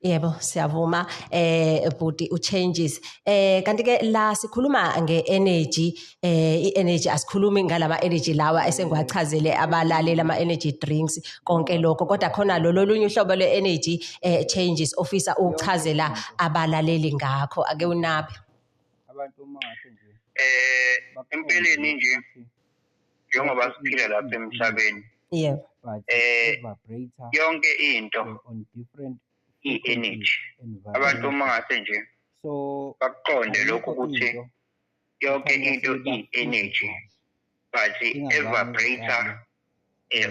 Yebo, siyavuma bhuti changes kanti ke la sikhuluma nge-energy i-energy asikhulumi ngalama energy lawa esengwachazele abalaleli ama energy drinks konke lokho kodwa khona lolunye uhlobo le-energy changes ofisa ukuchazela abalaleli ngakho ake unabe. Abantu mangase nje empeleni nje njengoba siphila lapha emhlabeni yebo yonke into i-energy abantu mangase nje bakuqonde lokho ukuthi yonke into i-energy but evaporator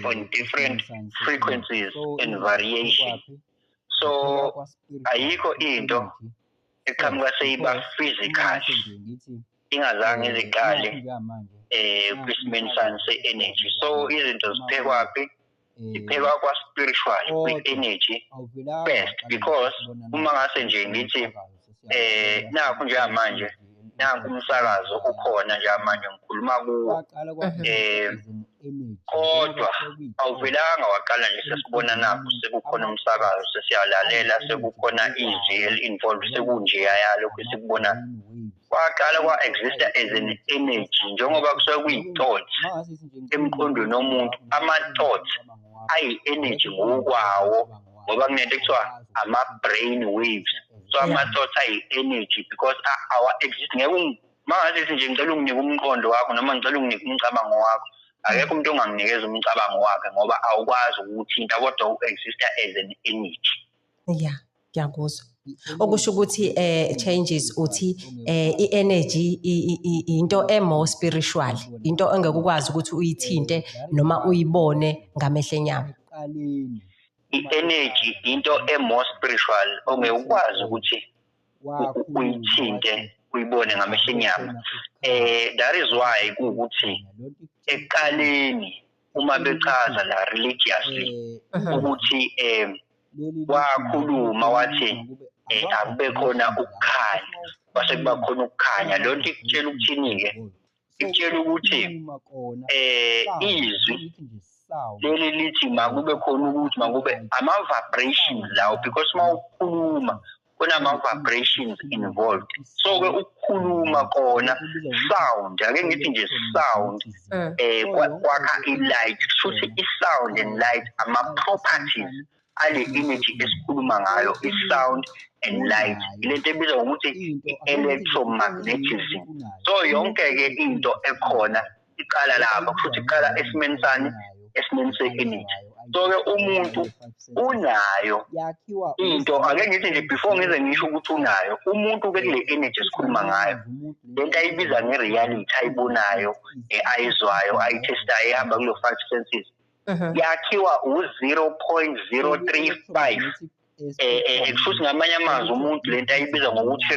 on different frequencies and variation. So ayikho into eqhamuka seyiba physical ingazange iziqale kwisimeni sani se-energy. So izinto ziphekwapi ziphekwa kwa-spiritual kwi-energy first because uma ngase nje ngithi nakho njengamanje nanku umsakazo ukhona njengamanje ngikhuluma kuwo kodwa awuvelanga waqala nje sesibona nakho sekukhona umsakazo sesiyalalela sekukhona izwi eli-involved sekunjeya yalokho esikubona waqala kwa-exista as an energy njengoba kusuke kuyi-thoughts emqondweni womuntu ama-thoughts ayi-energy ngokwawo ngoba kunento ekuthiwa ama-brain waves so ama-thoughts ayi-energy because awa-exist ngeke mangase nje ngicela unginike umqondo wakho noma ngicela unginike umcabango wakho akekho umuntu onganginikeza umcabango wakhe ngoba awukwazi ukuthinta kodwa u-exista as an energy. Yeah, ngiyakuzwa. Okusho ukuthi changes uthi i-energy into more spiritual into engeke ukwazi ukuthi uyithinte noma uyibone ngamehlo enyama. I-energy into more spiritual ongeke ukwazi ukuthi uyithinte uyibone ngamehlo enyama. That is why kuukuthi eqaleni uma bechaza la religiously ukuthi wakhuluma wathi akube khona ukukhanya base kuba khona ukukhanya lonto ikutshela ukuthini-ke ikutshela ukuthi izwi leli lithi makube khona ukuthi makube ama-vibrations lawo because uma ukhuluma kunama-vibrations involved so-ke ukukhuluma kona sound ake ngithi nje sound kwakha i-light kushuthi i-sound and light ama-properties ale energy esikhuluma ngayo i-sound and light ilento ebizwa ngokuthi i-electromagnetism so yonke-ke into ekhona iqala lapha kushuthi iqala esimeni sani esimeni se-energy so-ke umuntu unayo into ake ngithi nje before ngize ngisho ukuthi unayo umuntu-ke kule energy esikhuluma ngayo lento ayibiza nge-reality ayibonayo ayizwayo ayithestayo ehamba kulo 5 senses yakhiwa u-0.035 kushuthi ngamanye amazwi umuntu lento ayibiza ngokuthi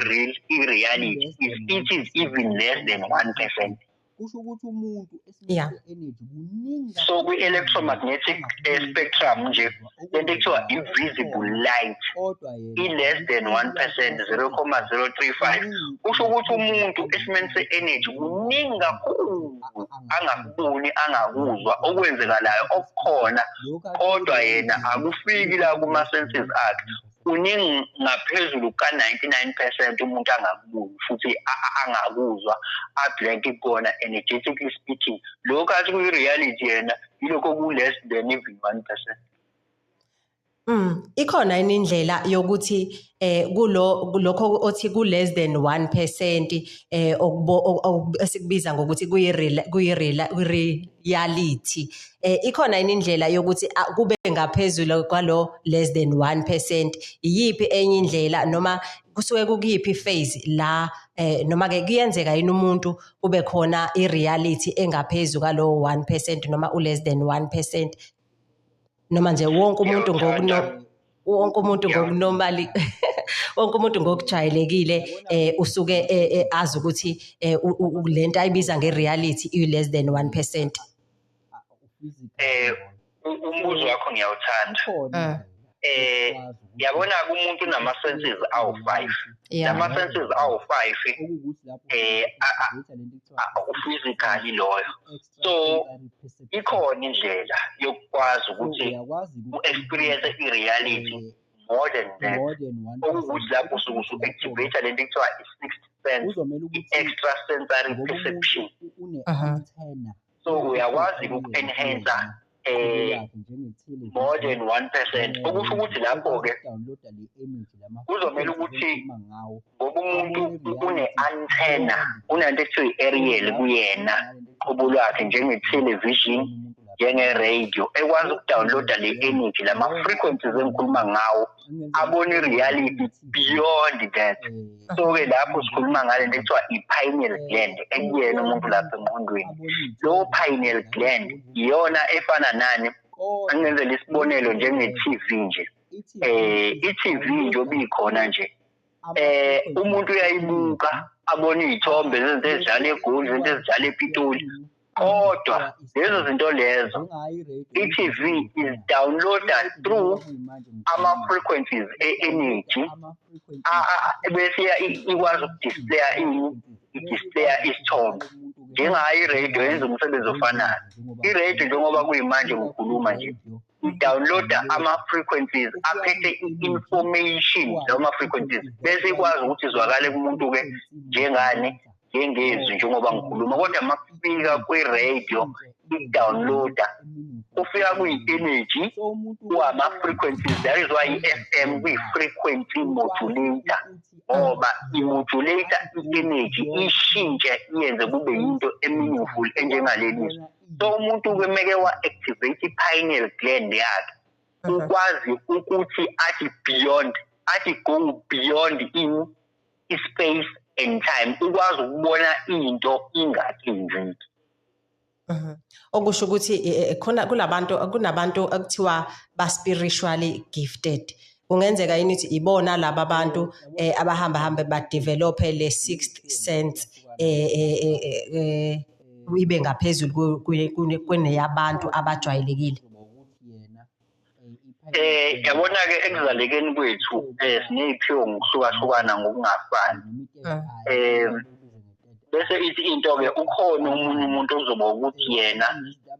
i-reality it is even less than 1%. Kusho ukuthi umuntu energy kuningi so kwi-electromagnetic spectrum nje lento ekuthiwa i-visible light i-less than 1% 0.035 kusho ukuthi umuntu esimeni se-energy kuningi kakhulu angakuboni angakuzwa okwenzekalayo okukhona kodwa yena akufiki la kuma-senses akhe kuningi ngaphezulu ka-99% umuntu angakuboni futhi angakuzwa ablank kona energetically speaking lokho athi kuyi-reality yena yilokho ku-less than even 1%. Ikhona indlela yokuthi kulokho othi ku less than 1% esikubiza ngokuthi kuyi-reality ikhona indlela yokuthi kube ngaphezulu kwalo less than 1% iyiphi enye indlela noma kusuke kuyiphi phase la noma ke kuyenzeka yini umuntu kube khona i-reality engaphezulu kwalo 1% noma u less than 1% noma nje wonke umuntu ngokunormally wonke umuntu ngokujwayelekile usuke azi ukuthi lento ayibiza nge-reality i-less than 1%. Umbuzo wakho ngiyawuthanda. Yabona-ke umuntu unama-senses awu-5 lama-senses awu-5 u-physically loyo so ikhona indlela yokukwazi ukuthi u-experience i-reality more than that. more than 1%. Okuwukuthi lapho usuke usu-activate lento ekuthiwa i-sixth sense, Kuzomele ukuthi i-extra sensory ngoba perception. umuntu une-antenna So uyakwazi uku-enhance more than 1%. Okusho ukuthi lapho-ke kuzomele ukuthi ngoba umuntu une-antenna, unanto ekuthiwa i-aerial kuyena uqobo lwakhe njenge-television, njenge-radio, ekwazi ukudownloada le energy, lama-frequencies engikhuluma ngawo, abone i-reality beyond that. So-ke lapho sikhuluma ngale nto ekuthiwa i-pineal gland, ekuyena umuntu lapha engqondweni. Lo pineal gland iyona efana nani, angenzela isibonelo njenge-TV nje. I-TV nje obikhona nje. Umuntu uyayibuka, abone iy'thombe zezinto ezidlala eGoli, izinto ezidlala ePitoli. Kodwa lezo zinto lezo i-TV is downloaded through ama-frequencies e-energy bese ikwazi ukudisplaya idisplaya isithombe. Njengayo i-radio yenza umsebenzi ofanayo. I-radio njengoba kuyimanje ngikhuluma nje i-downloada ama-frequencies aphethe i-information lawo ma-frequencies bese ikwazi ukuthi izwakale kumuntu-ke njengani ngengezwi njengoba ngikhuluma. Kodwa makufika kwi-radio i-downloada kufika kuyi-energy kuwama-frequencies. That is why i-FM kuyi-frequency modulator ngoba i-modulator i-energy ishintshe iyenze kube yinto e-meaningful enjengaleli. So umuntu-ke meke wa-activate i-pineal gland yakhe ukwazi ukuthi athi go beyond in i-space and time, ukwazi ukubona into ingakenzeki. Okusho ukuthi khona kunabantu ekuthiwa ba spiritually gifted. Kungenzeka yini ukuthi ibona laba bantu abahamba ba develop le sixth sense ibe ngaphezulu kuneyabantu abajwayelekile. Yabona-ke ekuzalekeni kwethu siney'phiwo ngokuhlukahlukana ngokungafani. Bese ithi into-ke ukhona omunye umuntu ozoba ukuthi yena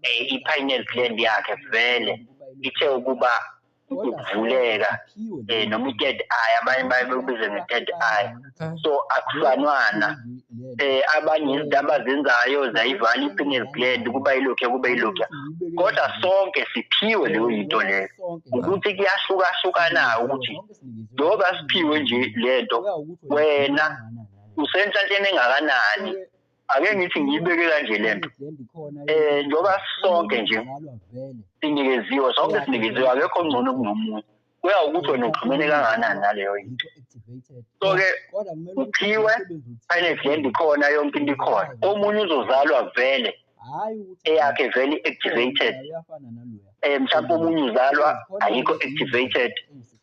i-pineal gland yakhe vele ithe ukuba ukuvuleka noma i-third eye, abanye bayibiza nge-third eye. So akufanwana abanye izinto abazenzayo zayivala i-pineal gland kuba yilokhu kodwa sonke siphiwe leyo yinto leyo. Ukuthi kuyahlukahlukana ukuthi njengoba siphiwe nje lento wena usenhlanhleni engakanani, ake ngithi ngiyibeke kanje lento njengoba sonke nje sinikeziwe, sonke sinikeziwe, akekho ngcono kunomunye. Kuya ukuthi wena uxhumene kangakanani naleyo yinto. So-ke uphiwe pineal gland ikhona, yonke into ikhona. Omunye uzozalwa vele eyakhe vele activated, mhlawumbe omunye uzalwa ayikho activated,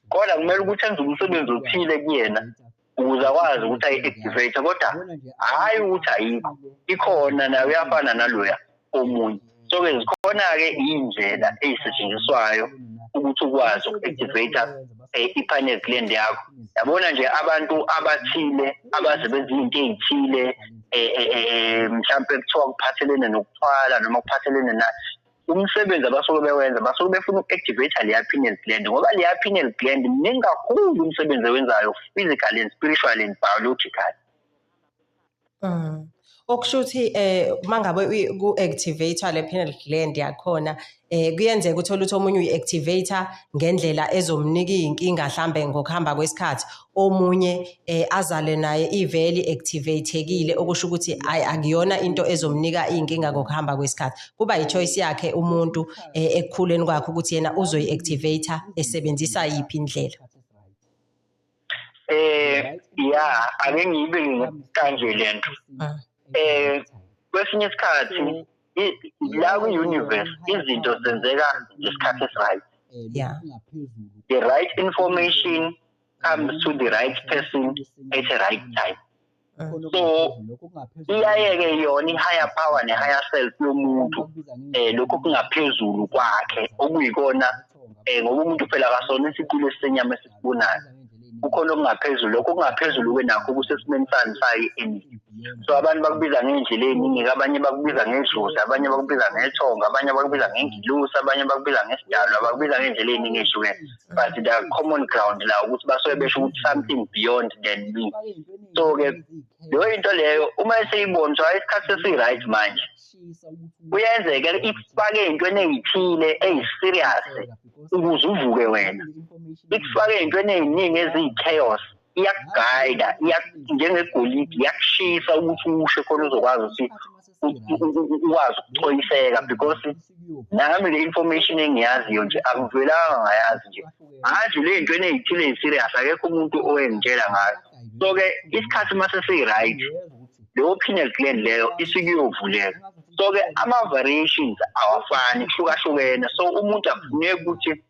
kodwa kumele ukuthi enze umsebenzi othile kuyena ukuze akwazi ukuthi ayi-activate, kodwa hhayi ukuthi ayikho, ikhona nayo uyafana naloya omunye. So-ke zikhona-ke iy'ndlela ey'setshenziswayo ukuthi ukwazi uku-activate i-pineal gland yakho. Yabona nje abantu abathile abasebenza iy'nto ey'thile mhlawumbe kuthiwa kuphathelene nokuthwala noma kuphathelene na umsebenzi abasuke bewenza, basuke befuna uku-activate leya pineal gland ngoba leya pineal gland mningi kakhulu umsebenzi ewenzayo physically and spiritually and biologically. Okusho ukuthi mangabe ku-activator le pineal gland yakhona kuyenzeka uthola ukuthi omunye uyi-activator ngendlela ezomnika iy'nkinga mhlambe ngokuhamba kwesikhathi, omunye azale naye iveli activatekile okusho ukuthi akuyona into ezomnika iy'nkinga ngokuhamba kwesikhathi. Kuba i-choice yakhe umuntu ekukhuleni kwakhe ukuthi yena uzoyi-activator esebenzisa yiphi indlela. Ake ngiyibeke kanje lento. Kwesinye isikhathi la kwi-universe izinto zenzeka ngesikhathi esi-right. The right information comes to the right person at the right time. So iyayeke yona i-higher power ne-higher self yomuntu lokho kungaphezulu kwakhe okuyikona ngoba umuntu phela akasona isiculo senyama esisibonayo. Kukhona okungaphezulu, lokho okungaphezulu kwenakho kusesimeni sani sayo i-energy. So abantu bakubiza ngendlela eziningi, abanye bakubiza ngedlozi, abanye bakubiza ngethonga, abanye bakubiza ngengilusi, abanye bakubiza ngesidalwa, bakubiza ngendlela eziningi ezihlukene. But the common ground la ukuthi basuke besho ukuthi something beyond than me. So ke leyo into leyo uma eseyibona so isikhathi sesi-right manje kuyenzeka ikufake ey'ntweni ey'thile eyi-serious ukuze uvuke wena, ikufake ey'ntweni ey'ningi eziyi-chaos, iyakugayida, njengegolide iyakushisa ukuthi ushe khona uzokwazi ukuthi ukwazi ukuchoyiseka, because nami le information engiyaziyo nje akuvelanga ngayazi nje manje le y'ntweni ey'thile eyi-serious akekho umuntu owengitshela ngayo. So-ke isikhathi uma sesi-right leyo pineal gland leyo isuke iyovuleka. So-ke ama-variations awafani, kuhlukahlukene. So umuntu akufuneki ukuthi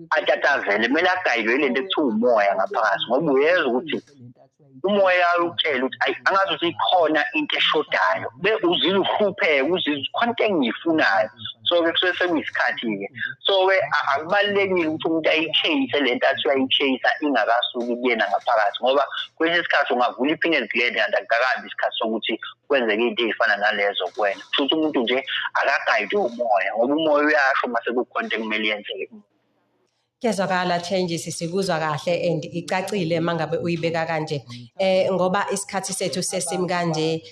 atatazele, kumele agayidwe lento ekuthiwa umoya ngaphakathi, ngoba uyezwa ukuthi umoya utshela ukuthi ayi angazi ukuthi ikhona into eshodayo, uzizwa uhlupheka, uzizwa khona into engiyifunayo. So-ke kusuke sekuyisikhathi-ke. So-ke akubalulekile ukuthi umuntu ayi-chase lento athi uyayi-chase ingakasuki kuyena ngaphakathi, ngoba kwesinye isikhathi ungavula i-pineal gland kanti akukakabi isikhathi sokuthi kwenzeke into ey'fana nalezo kuwena. Kushuthi umuntu nje akagayidwe umoya, ngoba umoya uyasho uma sekukhona into ekumele yenzeke. Kuyezwakala Changes, sikuzwa kahle and icacile mangabe uyibeka kanje. Ngoba isikhathi sethu sesimi kanje,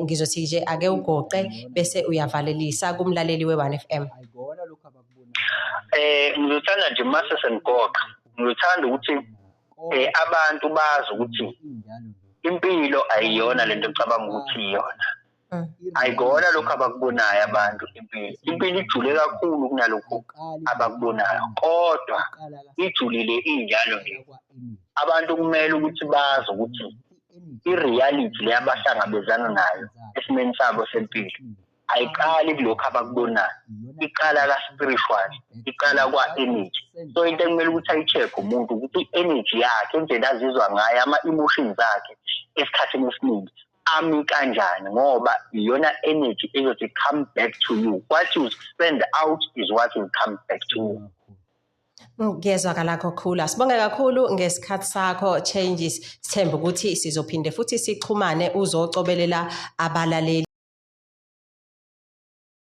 ngizothi nje ake ugoqe bese uyavalelisa kumlaleli we1FM. Ngizothanda nje mase sengigoqa, ngizothanda ukuthi abantu bazi ukuthi impilo ayiyona lento ecabanga ukuthi iyona. Ayikona lokho abakubonayo abantu impilo ijule kakhulu kunalokho abakubonayo, kodwa ijulile injalo nje. Abantu kumele ukuthi bazi ukuthi i-reality le abahlangabezana nayo esimeni sabo sempilo ayiqali kulokho abakubonayo, iqala ka-spiritual, iqala kwa-energy. So into ekumele ukuthi ayi-check umuntu ukuthi i-energy yakhe, indlela azizwa ngayo, ama-emotions akhe esikhathini esiningi ami kanjani, ngoba iyona energy ezothi come back to you. What you spend out is what will come back to you. Ngiyezwakala kakhulu. Sibonge kakhulu ngesikhathi sakho Changes. Sithemba ukuthi sizophinde futhi sichumane uzocobelela abalaleli.